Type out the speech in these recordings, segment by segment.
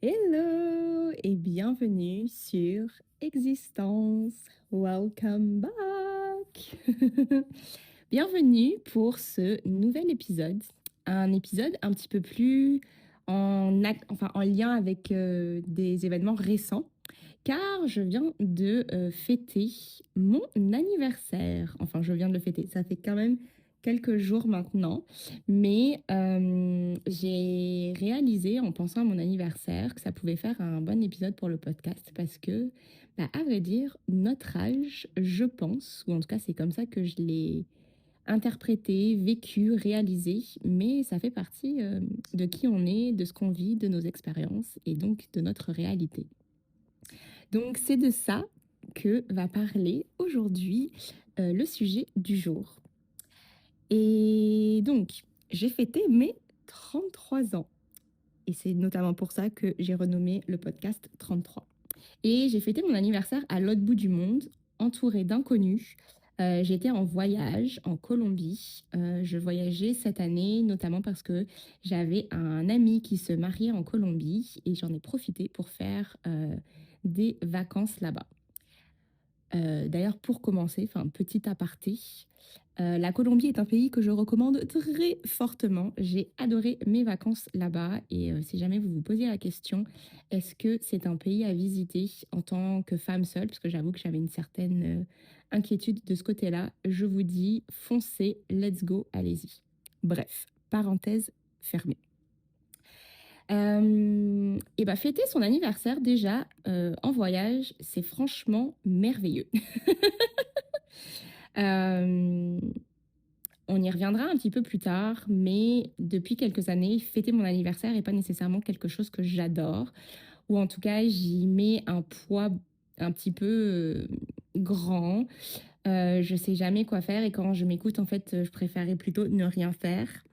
Hello et bienvenue sur Existence. Welcome back. Bienvenue pour ce nouvel épisode. Un épisode un petit peu plus en lien avec des événements récents, car je viens de fêter mon anniversaire. Enfin, je viens de le fêter. Ça fait quand même quelques jours maintenant, mais j'ai réalisé en pensant à mon anniversaire que ça pouvait faire un bon épisode pour le podcast parce que, à vrai dire, notre âge, je pense, ou en tout cas c'est comme ça que je l'ai interprété, vécu, réalisé, mais ça fait partie de qui on est, de ce qu'on vit, de nos expériences et donc de notre réalité. Donc c'est de ça que va parler aujourd'hui le sujet du jour. Et donc, j'ai fêté mes 33 ans. Et c'est notamment pour ça que j'ai renommé le podcast 33. Et j'ai fêté mon anniversaire à l'autre bout du monde, entourée d'inconnus. J'étais en voyage en Colombie. Je voyageais cette année notamment parce que j'avais un ami qui se mariait en Colombie et j'en ai profité pour faire des vacances là-bas. D'ailleurs, pour commencer, petit aparté, la Colombie est un pays que je recommande très fortement. J'ai adoré mes vacances là-bas et si jamais vous vous posez la question, est-ce que c'est un pays à visiter en tant que femme seule, parce que j'avoue que j'avais une certaine inquiétude de ce côté-là, je vous dis foncez, let's go, allez-y. Bref, parenthèse fermée. Fêter son anniversaire déjà en voyage, c'est franchement merveilleux. Euh, on y reviendra un petit peu plus tard, mais depuis quelques années, fêter mon anniversaire n'est pas nécessairement quelque chose que j'adore, ou en tout cas, j'y mets un poids un petit peu grand. Je sais jamais quoi faire et quand je m'écoute, en fait, je préférais plutôt ne rien faire,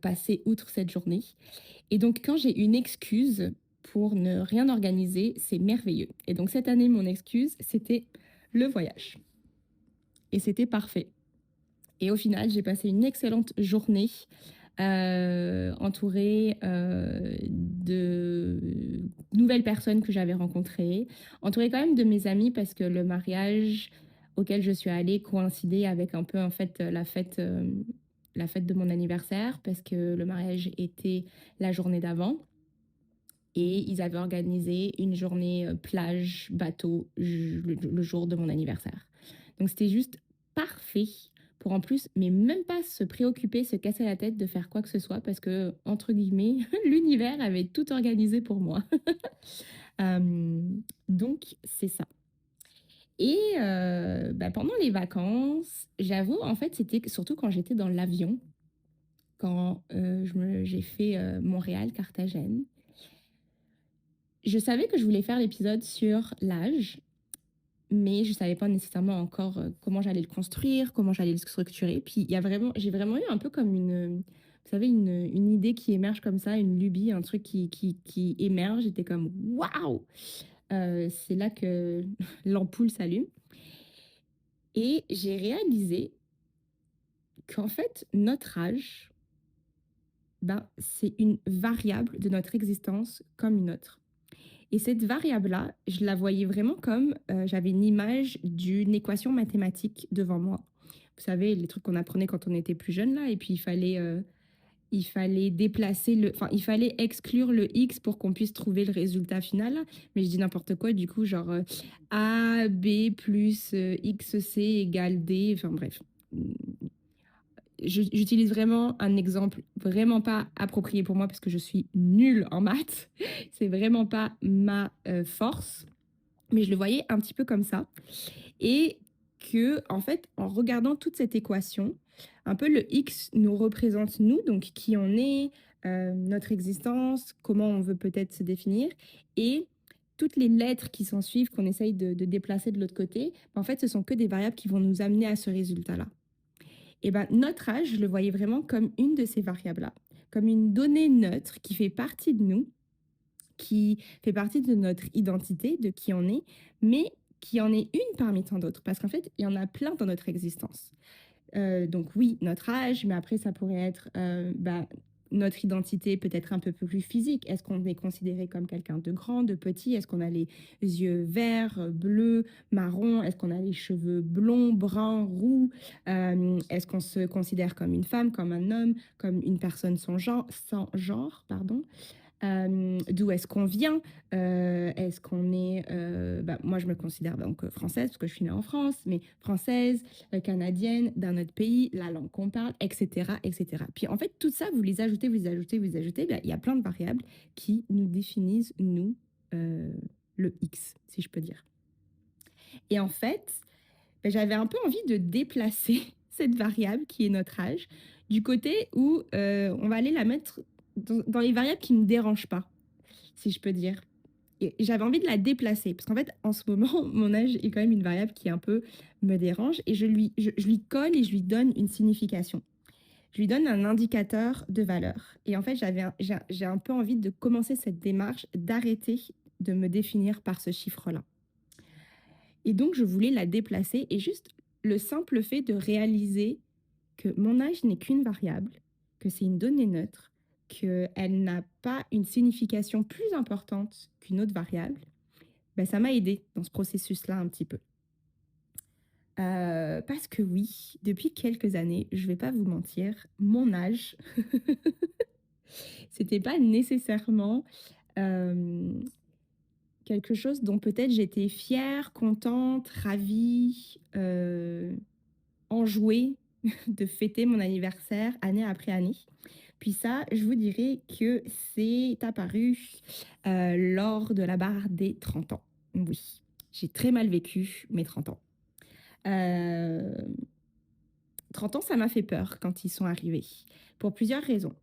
passer outre cette journée. Et donc, quand j'ai une excuse pour ne rien organiser, c'est merveilleux. Et donc, cette année, mon excuse, c'était le voyage. Et c'était parfait. Et au final, j'ai passé une excellente journée entourée de nouvelles personnes que j'avais rencontrées, entourée quand même de mes amis parce que le mariage auquel je suis allée coïncidait avec un peu en fait la fête de mon anniversaire parce que le mariage était la journée d'avant. Et ils avaient organisé une journée plage, bateau, le jour de mon anniversaire. Donc c'était juste parfait pour en plus, mais même pas se préoccuper, se casser la tête de faire quoi que ce soit, parce que, entre guillemets, l'univers avait tout organisé pour moi. Euh, donc c'est ça. Et pendant les vacances, j'avoue, en fait, c'était surtout quand j'étais dans l'avion, quand j'ai fait Montréal-Carthagène. Je savais que je voulais faire l'épisode sur l'âge, mais je savais pas nécessairement encore comment j'allais le construire, comment j'allais le structurer. Puis j'ai vraiment eu un peu comme vous savez, une idée qui émerge comme ça, une lubie, un truc qui émerge. J'étais comme waouh! C'est là que l'ampoule s'allume. Et j'ai réalisé qu'en fait, notre âge, c'est une variable de notre existence comme une autre. Et cette variable-là, je la voyais vraiment comme j'avais une image d'une équation mathématique devant moi. Vous savez, les trucs qu'on apprenait quand on était plus jeune, là, et puis il fallait déplacer il fallait exclure le x pour qu'on puisse trouver le résultat final. Là. Mais je dis n'importe quoi, du coup, genre a, b plus xc égale d, enfin bref. J'utilise vraiment un exemple vraiment pas approprié pour moi parce que je suis nulle en maths. C'est vraiment pas ma force, mais je le voyais un petit peu comme ça. Et que, en fait, en regardant toute cette équation, un peu le X nous représente nous, donc qui on est, notre existence, comment on veut peut-être se définir, et toutes les lettres qui s'en suivent, qu'on essaye de déplacer de l'autre côté, en fait, ce sont que des variables qui vont nous amener à ce résultat-là. Et notre âge, je le voyais vraiment comme une de ces variables-là, comme une donnée neutre qui fait partie de nous, qui fait partie de notre identité, de qui on est, mais qui en est une parmi tant d'autres, parce qu'en fait, il y en a plein dans notre existence. Donc oui, notre âge, mais après, ça pourrait être notre identité peut être un peu plus physique. Est-ce qu'on est considéré comme quelqu'un de grand, de petit? Est-ce qu'on a les yeux verts, bleus, marrons? Est-ce qu'on a les cheveux blonds, bruns, roux? Est-ce qu'on se considère comme une femme, comme un homme, comme une personne sans genre, pardon? D'où est-ce qu'on vient? Est-ce qu'on est... moi, je me considère donc française, parce que je suis née en France, mais française, canadienne, d'un autre pays, la langue qu'on parle, etc., etc. Puis en fait, tout ça, vous les ajoutez, il y a plein de variables qui nous définissent, nous, euh, le X, si je peux dire. Et en fait, j'avais un peu envie de déplacer cette variable qui est notre âge du côté où on va aller la mettre dans les variables qui ne me dérangent pas, si je peux dire. Et j'avais envie de la déplacer parce qu'en fait, en ce moment, mon âge est quand même une variable qui un peu me dérange et je lui colle et je lui donne une signification. Je lui donne un indicateur de valeur. Et en fait, j'ai un peu envie de commencer cette démarche d'arrêter de me définir par ce chiffre-là. Et donc, je voulais la déplacer et juste le simple fait de réaliser que mon âge n'est qu'une variable, que c'est une donnée neutre, qu'elle n'a pas une signification plus importante qu'une autre variable, ben, ça m'a aidé dans ce processus-là un petit peu. Parce que oui, depuis quelques années, je vais pas vous mentir, mon âge, c'était pas nécessairement quelque chose dont peut-être j'étais fière, contente, ravie, enjouée de fêter mon anniversaire année après année. Puis ça, je vous dirais que c'est apparu lors de la barre des 30 ans. Oui, j'ai très mal vécu mes 30 ans. 30 ans, ça m'a fait peur quand ils sont arrivés, pour plusieurs raisons.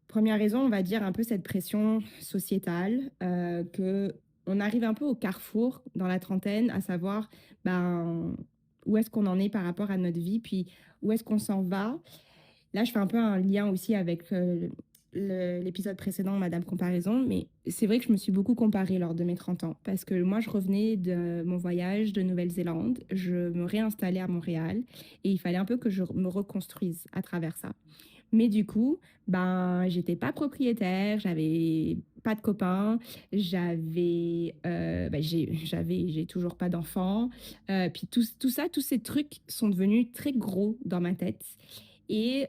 Première raison, on va dire un peu cette pression sociétale, que on arrive un peu au carrefour dans la trentaine, à savoir ben, où est-ce qu'on en est par rapport à notre vie, puis où est-ce qu'on s'en va. Là, je fais un peu un lien aussi avec l'épisode précédent, Madame Comparaison, mais c'est vrai que je me suis beaucoup comparée lors de mes 30 ans, parce que moi, je revenais de mon voyage de Nouvelle-Zélande, je me réinstallais à Montréal, et il fallait un peu que je me reconstruise à travers ça. Mais du coup, ben, j'étais pas propriétaire, j'avais pas de copains, j'ai toujours pas d'enfants. Puis tout ça, tous ces trucs sont devenus très gros dans ma tête. Et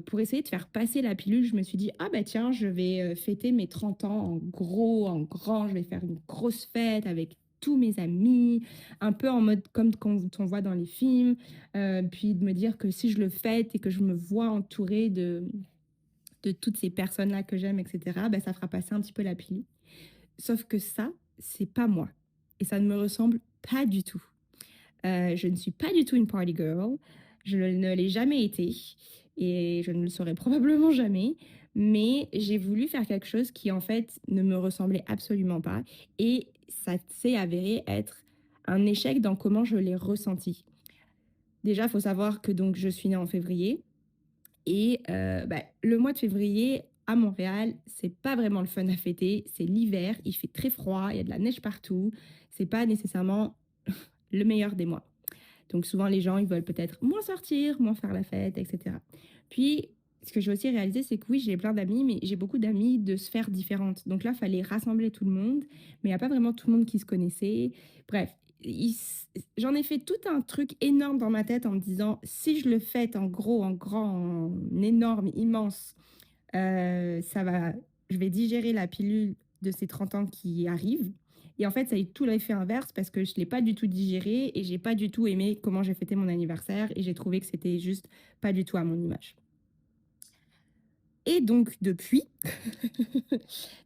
pour essayer de faire passer la pilule, je me suis dit, ah bah tiens, je vais fêter mes 30 ans en gros, en grand, je vais faire une grosse fête avec tous mes amis, un peu en mode comme quand on voit dans les films, puis de me dire que si je le fête et que je me vois entourée de toutes ces personnes-là que j'aime, etc., ben, ça fera passer un petit peu la pilule. Sauf que ça, c'est pas moi. Et ça ne me ressemble pas du tout. Je ne suis pas du tout une party girl. Je ne l'ai jamais été. Et je ne le serai probablement jamais. Mais j'ai voulu faire quelque chose qui, en fait, ne me ressemblait absolument pas. Et ça s'est avéré être un échec dans comment je l'ai ressenti. Déjà, il faut savoir que donc, je suis née en février. Et le mois de février, à Montréal, c'est pas vraiment le fun à fêter. C'est l'hiver, il fait très froid, il y a de la neige partout. C'est pas nécessairement le meilleur des mois. Donc souvent, les gens, ils veulent peut-être moins sortir, moins faire la fête, etc. Puis, ce que j'ai aussi réalisé, c'est que oui, j'ai plein d'amis, mais j'ai beaucoup d'amis de sphères différentes. Donc là, il fallait rassembler tout le monde, mais il n'y a pas vraiment tout le monde qui se connaissait. Bref, j'en ai fait tout un truc énorme dans ma tête en me disant, si je le fête en gros, en grand, en énorme, immense, je vais digérer la pilule de ces 30 ans qui arrivent. Et en fait, ça a eu tout l'effet inverse parce que je ne l'ai pas du tout digéré et j'ai pas du tout aimé comment j'ai fêté mon anniversaire et j'ai trouvé que c'était juste pas du tout à mon image. Et donc, depuis,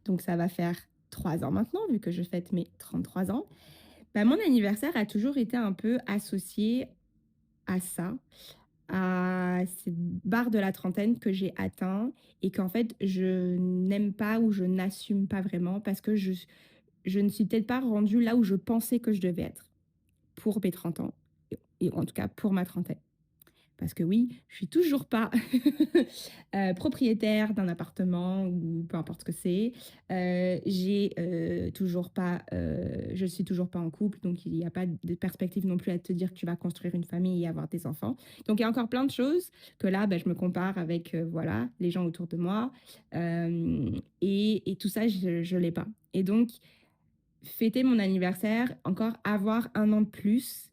donc ça va faire 3 ans maintenant, vu que je fête mes 33 ans, bah, mon anniversaire a toujours été un peu associé à ça, à cette barre de la trentaine que j'ai atteint et qu'en fait, je n'aime pas ou je n'assume pas vraiment parce que je ne suis peut-être pas rendue là où je pensais que je devais être pour mes 30 ans, et en tout cas pour ma trentaine. parce que oui, je suis toujours pas propriétaire d'un appartement ou peu importe ce que c'est. Je suis toujours pas en couple, donc il n'y a pas de perspective non plus à te dire que tu vas construire une famille et avoir des enfants. Donc il y a encore plein de choses que là, je me compare avec voilà, les gens autour de moi. Et tout ça, je l'ai pas. Et donc, fêter mon anniversaire, encore avoir un an de plus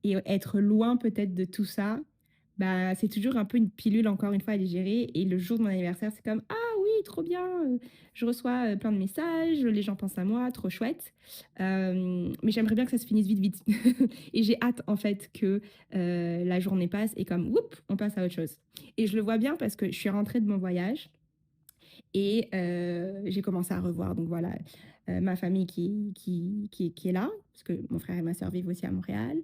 et être loin peut-être de tout ça, c'est toujours un peu une pilule, encore une fois, à digérer. Et le jour de mon anniversaire, c'est comme, ah oui, trop bien, je reçois plein de messages, les gens pensent à moi, trop chouette. Mais j'aimerais bien que ça se finisse vite, vite. Et j'ai hâte, en fait, que la journée passe et comme, whoop, on passe à autre chose. Et je le vois bien parce que je suis rentrée de mon voyage et j'ai commencé à revoir, donc voilà, ma famille qui est là, parce que mon frère et ma soeur vivent aussi à Montréal,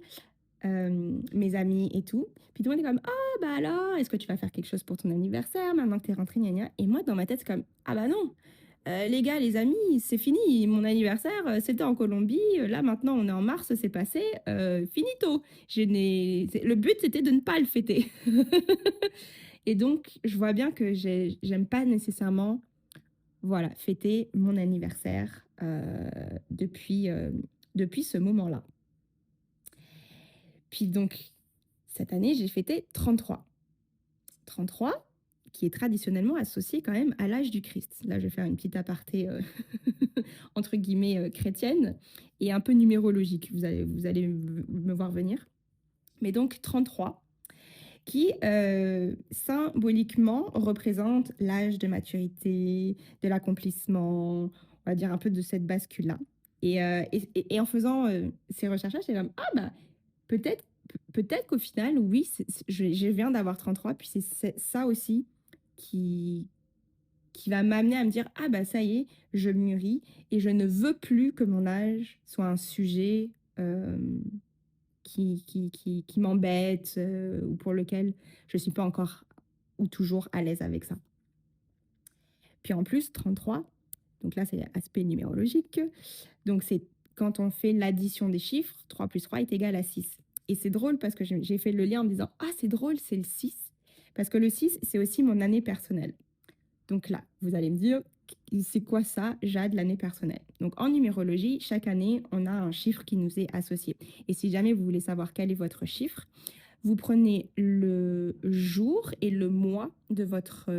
mes amis et tout. Puis tout le monde est comme, ah bah alors, est-ce que tu vas faire quelque chose pour ton anniversaire maintenant que t'es rentrée, gna gna. Et moi, dans ma tête, c'est comme, ah bah non, les gars, les amis, c'est fini. Mon anniversaire, c'était en Colombie. Là, maintenant, on est en mars, c'est passé. Finito. Le but, c'était de ne pas le fêter. Et donc, je vois bien que j'aime pas nécessairement, voilà, fêter mon anniversaire depuis ce moment-là. Puis donc, cette année, j'ai fêté 33. 33, qui est traditionnellement associé quand même à l'âge du Christ. Là, je vais faire une petite aparté, entre guillemets, chrétienne et un peu numérologique. Vous allez me voir venir. Mais donc, 33, qui symboliquement représente l'âge de maturité, de l'accomplissement, on va dire un peu de cette bascule-là. Et en faisant ces recherches-là, j'étais comme, ah bah, peut-être peut-être qu'au final, oui, je viens d'avoir 33, puis c'est ça aussi qui, qui va m'amener à me dire, ah bah ça y est, je mûris et je ne veux plus que mon âge soit un sujet qui m'embête ou pour lequel je ne suis pas encore ou toujours à l'aise avec ça. Puis en plus, 33, donc là c'est aspect numérologique, donc c'est quand on fait l'addition des chiffres, 3 plus 3 est égal à 6. Et c'est drôle parce que j'ai fait le lien en me disant, ah c'est drôle, c'est le 6, parce que le 6, c'est aussi mon année personnelle. Donc là, vous allez me dire, c'est quoi ça, Jade, l'année personnelle? Donc en numérologie, chaque année, on a un chiffre qui nous est associé. Et si jamais vous voulez savoir quel est votre chiffre, vous prenez le jour et le mois de votre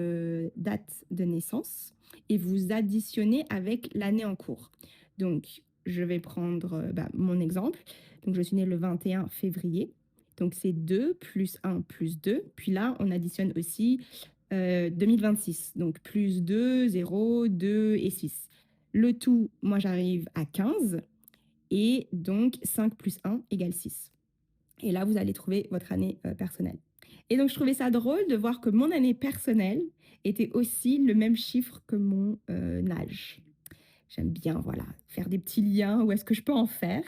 date de naissance et vous additionnez avec l'année en cours. Donc, je vais prendre mon exemple. Donc, je suis née le 21 février. Donc, c'est 2 plus 1 plus 2. Puis là, on additionne aussi 2026. Donc, plus 2, 0, 2 et 6. Le tout, moi, j'arrive à 15. Et donc, 5 plus 1 égale 6. Et là, vous allez trouver votre année personnelle. Et donc, je trouvais ça drôle de voir que mon année personnelle était aussi le même chiffre que mon âge. J'aime bien, voilà, faire des petits liens, où est-ce que je peux en faire.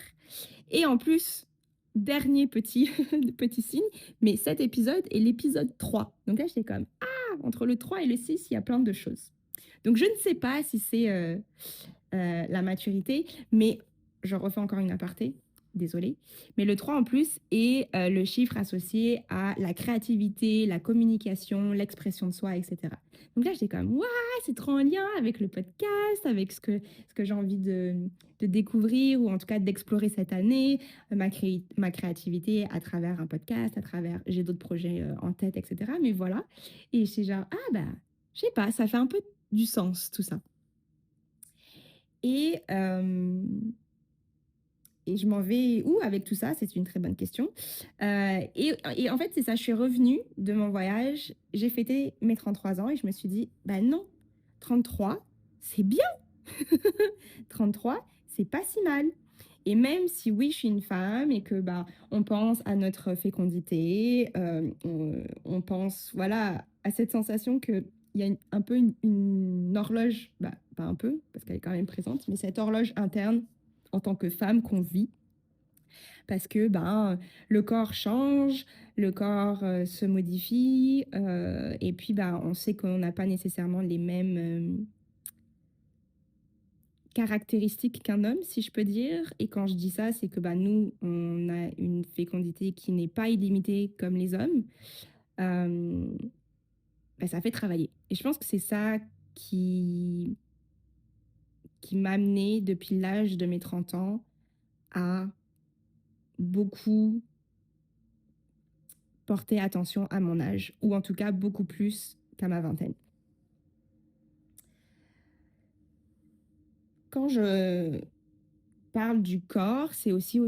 Et en plus, dernier petit, petit signe, mais cet épisode est l'épisode 3. Donc là, j'étais comme, ah, entre le 3 et le 6, il y a plein de choses. Donc, je ne sais pas si c'est la maturité, mais je refais encore une aparté, désolée. Mais le 3 en plus est le chiffre associé à la créativité, la communication, l'expression de soi, etc. Donc là, j'étais comme, waouh, c'est trop en lien avec le podcast, avec ce que j'ai envie de découvrir ou en tout cas d'explorer cette année, ma créativité à travers un podcast, j'ai d'autres projets en tête, etc. Mais voilà. Et c'est genre, ah bah, je sais pas, ça fait un peu du sens tout ça. Et, euh, et je m'en vais où avec tout ça? C'est une très bonne question. Et en fait, c'est ça, je suis revenue de mon voyage, j'ai fêté mes 33 ans et je me suis dit, bah non, 33, c'est bien. 33, c'est pas si mal. Et même si oui, je suis une femme et que on pense à notre fécondité, on pense voilà à cette sensation que il y a un peu une horloge, pas un peu parce qu'elle est quand même présente, mais cette horloge interne en tant que femme qu'on vit parce que le corps change, le corps se modifie et puis on sait qu'on n'a pas nécessairement les mêmes caractéristique qu'un homme, si je peux dire. Et quand je dis ça, c'est que nous, on a une fécondité qui n'est pas illimitée comme les hommes. Euh, Ça fait travailler. Et je pense que c'est ça qui, qui m'a amené depuis l'âge de mes 30 ans à beaucoup porter attention à mon âge, ou en tout cas beaucoup plus qu'à ma vingtaine. Quand je parle du corps, c'est aussi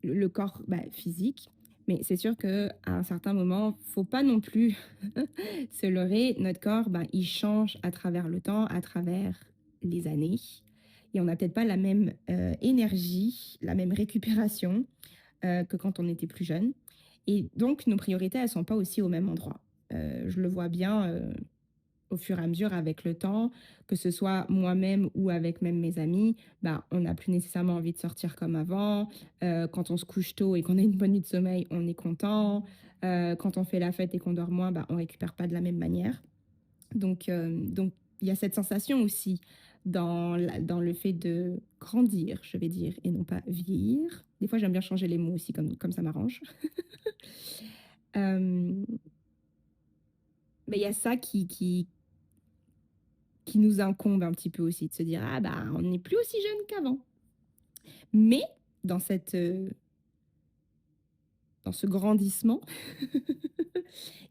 le corps physique, mais c'est sûr qu'à un certain moment, faut pas non plus se leurrer. Notre corps, il change à travers le temps, à travers les années, et on n'a peut-être pas la même énergie, la même récupération que quand on était plus jeune. Et donc, nos priorités, elles sont pas aussi au même endroit. Je le vois bien au fur et à mesure avec le temps, que ce soit moi-même ou avec même mes amis, on n'a plus nécessairement envie de sortir comme avant. Quand on se couche tôt et qu'on a une bonne nuit de sommeil, on est content. Quand on fait la fête et qu'on dort moins, on récupère pas de la même manière. Donc, il y a cette sensation aussi dans le fait de grandir, je vais dire, et non pas vieillir. Des fois, j'aime bien changer les mots aussi, comme ça m'arrange. Mais il y a ça qui nous incombe un petit peu aussi, de se dire, on n'est plus aussi jeune qu'avant. Mais dans dans ce grandissement,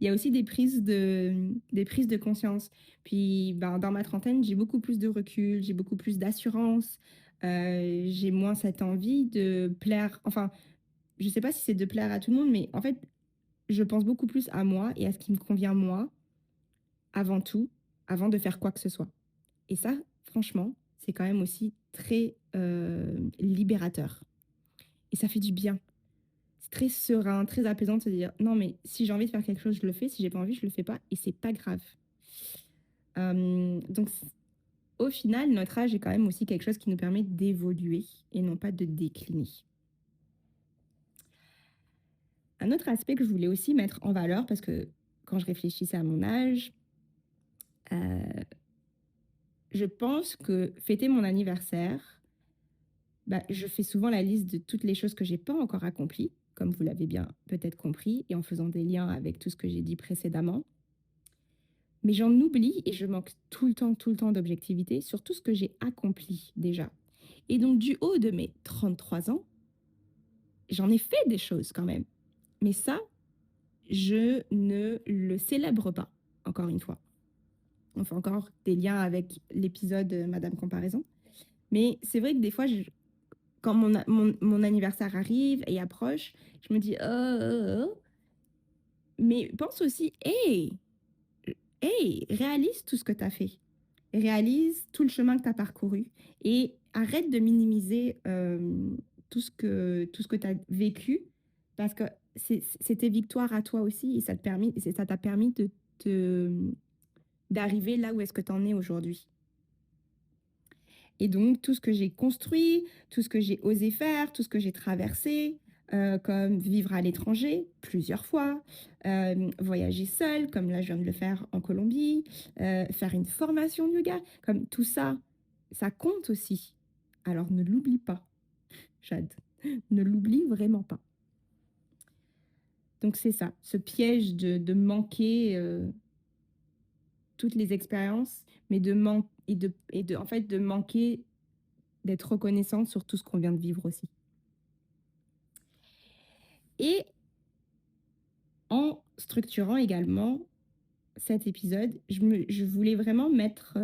il y a aussi des prises de conscience. Puis dans ma trentaine, j'ai beaucoup plus de recul, j'ai beaucoup plus d'assurance, j'ai moins cette envie de plaire. Enfin, je sais pas si c'est de plaire à tout le monde, mais en fait, je pense beaucoup plus à moi et à ce qui me convient moi, avant tout, avant de faire quoi que ce soit. Et ça, franchement, c'est quand même aussi très libérateur. Et ça fait du bien. C'est très serein, très apaisant de se dire non, mais si j'ai envie de faire quelque chose, je le fais. Si j'ai pas envie, je le fais pas. Et c'est pas grave. Donc, au final, notre âge est quand même aussi quelque chose qui nous permet d'évoluer et non pas de décliner. Un autre aspect que je voulais aussi mettre en valeur, parce que quand je réfléchissais à mon âge, je pense que fêter mon anniversaire, je fais souvent la liste de toutes les choses que j'ai pas encore accomplies, comme vous l'avez bien peut-être compris, et en faisant des liens avec tout ce que j'ai dit précédemment. Mais j'en oublie et je manque tout le temps d'objectivité sur tout ce que j'ai accompli déjà. Et donc, du haut de mes 33 ans, j'en ai fait des choses quand même. Mais ça, je ne le célèbre pas, encore une fois. On fait encore des liens avec l'épisode Madame Comparaison. Mais c'est vrai que des fois, quand mon anniversaire arrive et approche, je me dis, mais pense aussi, hey, réalise tout ce que tu as fait. Réalise tout le chemin que tu as parcouru et arrête de minimiser tout ce que tu as vécu parce que c'est tes victoires à toi aussi et ça t'a permis d'arriver là où est-ce que tu en es aujourd'hui. Et donc, tout ce que j'ai construit, tout ce que j'ai osé faire, tout ce que j'ai traversé, comme vivre à l'étranger plusieurs fois, voyager seule, comme là je viens de le faire en Colombie, faire une formation de yoga, comme tout ça, ça compte aussi. Alors ne l'oublie pas, Jade, ne l'oublie vraiment pas. Donc c'est ça, ce piège de manquer toutes les expériences, mais en fait de manquer d'être reconnaissante sur tout ce qu'on vient de vivre aussi. Et en structurant également cet épisode, je voulais vraiment mettre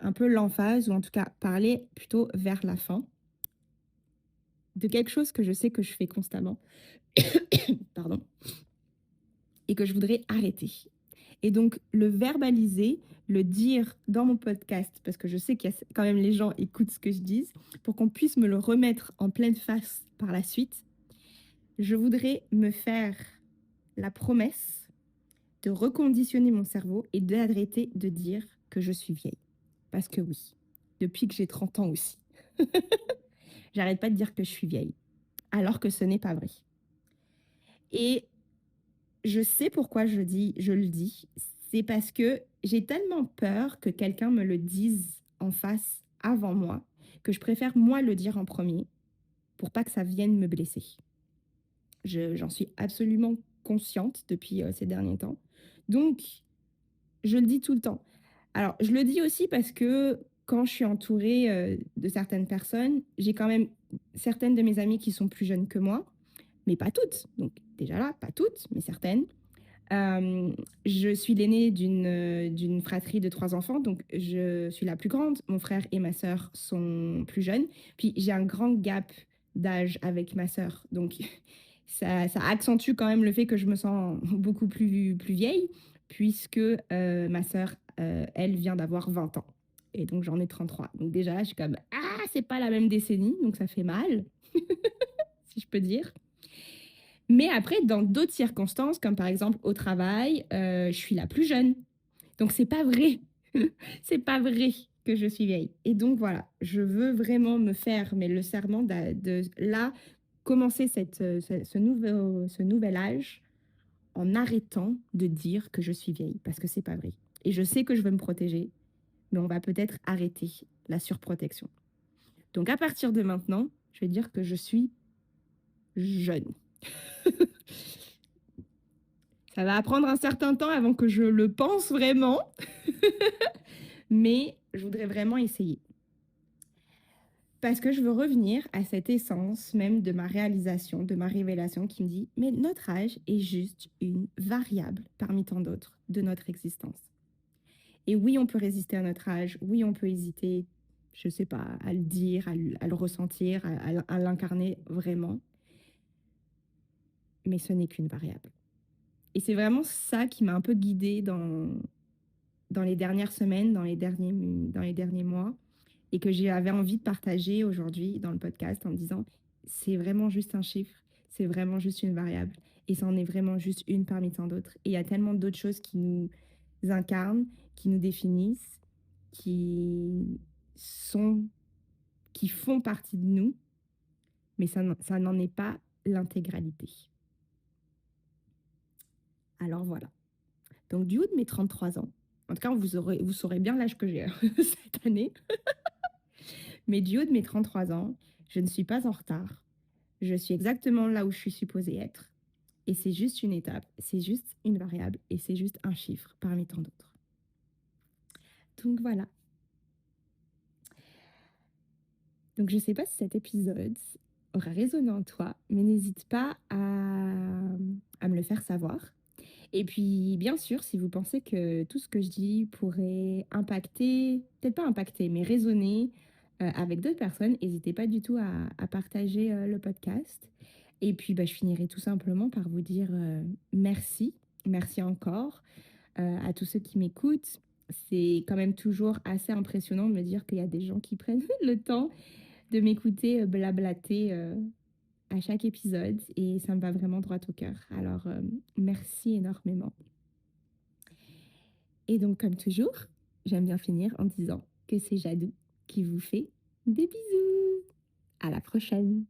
un peu l'emphase, ou en tout cas parler plutôt vers la fin, de quelque chose que je sais que je fais constamment, pardon, et que je voudrais arrêter. Et donc, le verbaliser, le dire dans mon podcast, parce que je sais qu'il y a quand même les gens écoutent ce que je dis, pour qu'on puisse me le remettre en pleine face par la suite, je voudrais me faire la promesse de reconditionner mon cerveau et d'arrêter de dire que je suis vieille. Parce que oui, depuis que j'ai 30 ans aussi, j'arrête pas de dire que je suis vieille, alors que ce n'est pas vrai. Et je sais pourquoi je le dis, c'est parce que j'ai tellement peur que quelqu'un me le dise en face avant moi, que je préfère moi le dire en premier pour pas que ça vienne me blesser. J'en suis absolument consciente depuis ces derniers temps. Donc, je le dis tout le temps. Alors, je le dis aussi parce que quand je suis entourée de certaines personnes, j'ai quand même certaines de mes amies qui sont plus jeunes que moi, mais pas toutes. Donc, déjà là, pas toutes, mais certaines. Euh, je suis l'aînée d'une fratrie de 3 enfants, donc je suis la plus grande. Mon frère et ma sœur sont plus jeunes. Puis j'ai un grand gap d'âge avec ma sœur, donc ça accentue quand même le fait que je me sens beaucoup plus vieille, puisque ma sœur, elle vient d'avoir 20 ans. Et donc j'en ai 33. Donc déjà, je suis comme, ah, c'est pas la même décennie, donc ça fait mal, si je peux dire. Mais après, dans d'autres circonstances, comme par exemple au travail, je suis la plus jeune. Donc c'est pas vrai. C'est pas vrai que je suis vieille. Et donc voilà, je veux vraiment me faire mais le serment de là commencer ce nouvel âge en arrêtant de dire que je suis vieille parce que c'est pas vrai. Et je sais que je veux me protéger, mais on va peut-être arrêter la surprotection. Donc à partir de maintenant, je vais dire que je suis jeune. Ça va prendre un certain temps avant que je le pense vraiment, mais je voudrais vraiment essayer. Parce que je veux revenir à cette essence même de ma réalisation, de ma révélation qui me dit, mais notre âge est juste une variable parmi tant d'autres de notre existence. Et oui, on peut résister à notre âge, oui, on peut hésiter, je ne sais pas, à le dire, à le ressentir, à l'incarner vraiment, mais ce n'est qu'une variable. Et c'est vraiment ça qui m'a un peu guidée dans les dernières semaines, dans les derniers mois, et que j'avais envie de partager aujourd'hui dans le podcast en me disant, c'est vraiment juste un chiffre, c'est vraiment juste une variable, et ça en est vraiment juste une parmi tant d'autres. Et il y a tellement d'autres choses qui nous incarnent, qui nous définissent, qui sont, qui font partie de nous, mais ça n'en est pas l'intégralité. Alors voilà. Donc du haut de mes 33 ans, en tout cas vous saurez bien l'âge que j'ai cette année, mais du haut de mes 33 ans, je ne suis pas en retard. Je suis exactement là où je suis supposée être. Et c'est juste une étape, c'est juste une variable et c'est juste un chiffre parmi tant d'autres. Donc voilà. Donc je ne sais pas si cet épisode aura résonné en toi, mais n'hésite pas à me le faire savoir. Et puis, bien sûr, si vous pensez que tout ce que je dis pourrait impacter, peut-être pas impacter, mais résonner avec d'autres personnes, n'hésitez pas du tout à partager le podcast. Et puis, bah, je finirai tout simplement par vous dire merci, merci encore à tous ceux qui m'écoutent. C'est quand même toujours assez impressionnant de me dire qu'il y a des gens qui prennent le temps de m'écouter blablater à chaque épisode et ça me va vraiment droit au cœur. Alors, merci énormément. Et donc, comme toujours, j'aime bien finir en disant que c'est Jadou qui vous fait des bisous. À la prochaine.